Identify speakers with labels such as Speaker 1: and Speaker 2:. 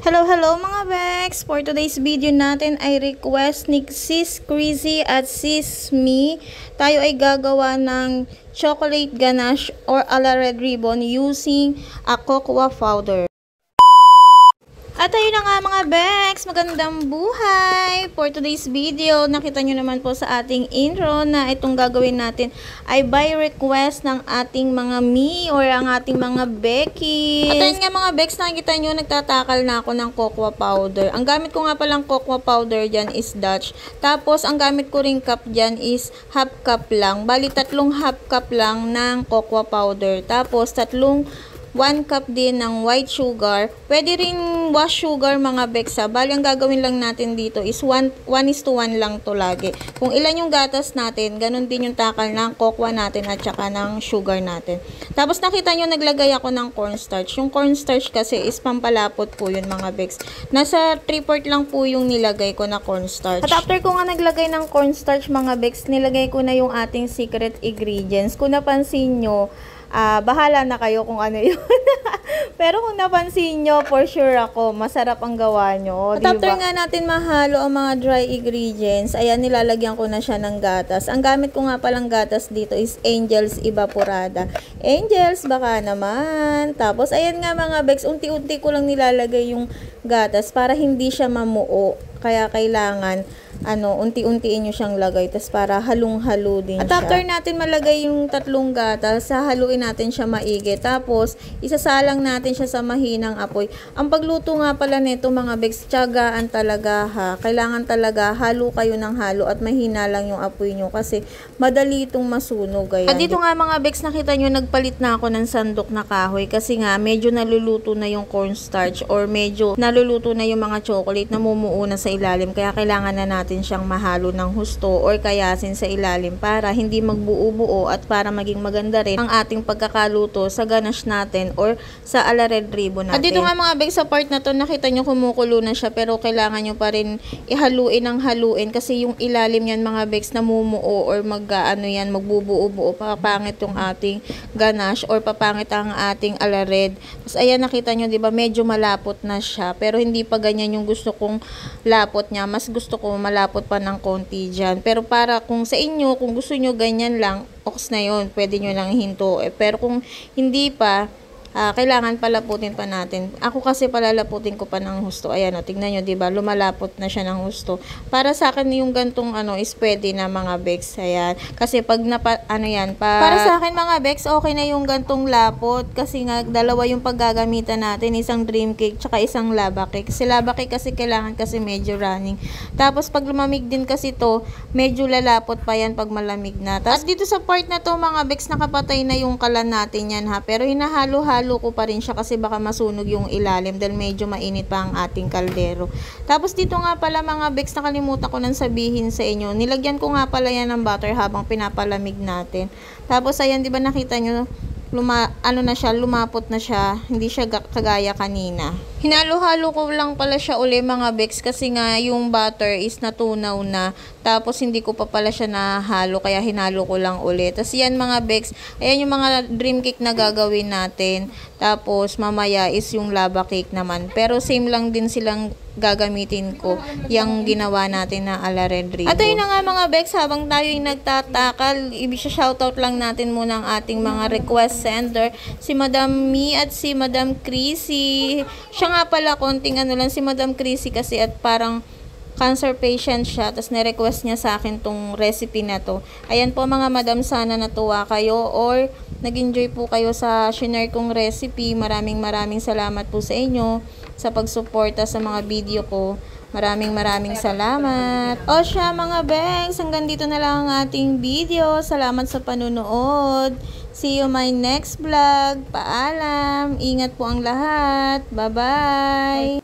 Speaker 1: Hello mga Bex! For today's video natin ay request ni Sis Crazy at Sis Me. Tayo ay gagawa ng chocolate ganache or a la red ribbon using a cocoa powder. At ayun na nga mga Bex, magandang buhay! For today's video, nakita nyo naman po sa ating intro na itong gagawin natin ay by request ng ating mga me or ang ating mga Becky. At ayun nga mga Bex, nakikita nyo, nagtatakal na ako ng cocoa powder. Ang gamit ko nga palang cocoa powder dyan is Dutch. Tapos, ang gamit ko ring cup dyan is half cup lang. Bali, 3 half cup lang ng cocoa powder. Tapos, 1 cup din ng white sugar. Pwede rin wash sugar mga Bexa. Bali, ang gagawin lang natin dito is 1:1 lang to lagi. Kung ilan yung gatas natin, ganun din yung takal ng cocoa natin at saka ng sugar natin. Tapos nakita nyo, naglagay ako ng cornstarch. Yung cornstarch kasi is pampalapot po yun mga Bex. Nasa 3/4 lang po yung nilagay ko na cornstarch. At after ko nga naglagay ng cornstarch mga Bex, nilagay ko na yung ating secret ingredients. Kung napansin nyo, bahala na kayo kung ano yun. Pero kung napansin nyo, for sure ako, masarap ang gawa nyo. At after nga natin mahalo ang mga dry ingredients, ayan, nilalagyan ko na siya ng gatas. Ang gamit ko nga palang gatas dito is Angel's Evaporada. Angel's, baka naman. Tapos, ayan nga mga Bex, unti-unti ko lang nilalagay yung gatas para hindi siya mamuo. Kaya kailangan unti-untiin nyo siyang lagay. Tapos para halong-halo din siya. At after natin malagay yung 3 gatas, hahaluin natin siya maigi. Tapos, isasalang natin siya sa mahinang apoy. Ang pagluto nga pala nito mga Bex, tiyagaan talaga ha. Kailangan talaga halo kayo ng halo at mahina lang yung apoy nyo kasi madali itong masunog. Ayan. At dito nga mga Bex, nakita nyo, nagpalit na ako ng sandok na kahoy kasi nga medyo naluluto na yung cornstarch or medyo naluluto na yung mga chocolate na mumuo na sa ilalim. Kaya kailangan na natin siyang mahalo ng husto or kayasin sa ilalim para hindi magbuo-buo at para maging maganda rin ang ating pagkakaluto sa ganache natin or sa a la red ribbon natin. At dito nga mga Bex, sa part na to, nakita nyo kumukulo na siya pero kailangan nyo pa rin ihaluin ng haluin kasi yung ilalim yan mga Bex namumuo or magbubuo-buo, papangit yung ating ganache or papangit ang ating a la red. Tapos ayan, nakita nyo, diba, medyo malapot na siya pero hindi pa ganyan yung gusto kong lapot niya. Mas gusto ko malapot pa ng konti dyan. Pero para kung sa inyo, kung gusto nyo ganyan lang, oks na yun. Pwede nyo lang hinto. Pero kung hindi pa, kailangan palaputin pa natin. Ako kasi palalaputin ko pa ng husto. Ayan, tignan nyo, diba? Lumalapot na siya ng husto. Para sa akin, yung gantong is pwede na mga Bex. Ayan. Kasi pag para sa akin mga Bex, okay na yung gantong lapot. Kasi nga, dalawa yung paggagamitan natin. Isang dream cake, tsaka isang lava cake. Kasi lava cake kasi kailangan kasi medyo running. Tapos, pag lumamig din kasi to, medyo lalapot pa yan pag malamig na. Tapos, dito sa part na to mga Bex, nakapatay na yung kalan natin yan ha. Pero hinahalo-halo ko pa rin siya kasi baka masunog yung ilalim dahil medyo mainit pa ang ating kaldero. Tapos dito nga pala mga Bex, nakalimutan ko nang sabihin sa inyo, nilagyan ko nga pala yan ng butter habang pinapalamig natin. Tapos ayan, di ba nakita nyo, lumapot na siya, hindi siya kagaya kanina. Hinalo-halo ko lang pala siya uli mga Bex kasi nga yung butter is natunaw na. Tapos hindi ko pa pala siya nahalo kaya hinalo ko lang uli. Tapos yan mga Bex, ayan yung mga dream cake na gagawin natin. Tapos mamaya is yung lava cake naman. Pero same lang din silang gagamitin ko yung ginawa natin na a la red ribbon. At ayun na nga mga Bex, habang tayo yung nagtatakal, shoutout lang natin muna ang ating mga request sender, si Madam Me at si Madam Chrissy. Siya nga pala, konting lang si Madam Chrissy kasi at parang cancer patient siya, tapos na-request niya sa akin tong recipe na to. Ayan po mga madam, sana natuwa kayo or nag-enjoy po kayo sa shinare kong recipe. Maraming salamat po sa inyo sa pagsuporta sa mga video ko. Maraming salamat. O siya mga Bex, hanggang dito na lang ang ating video. Salamat sa panunood. See you my next vlog. Paalam. Ingat po ang lahat. Bye-bye.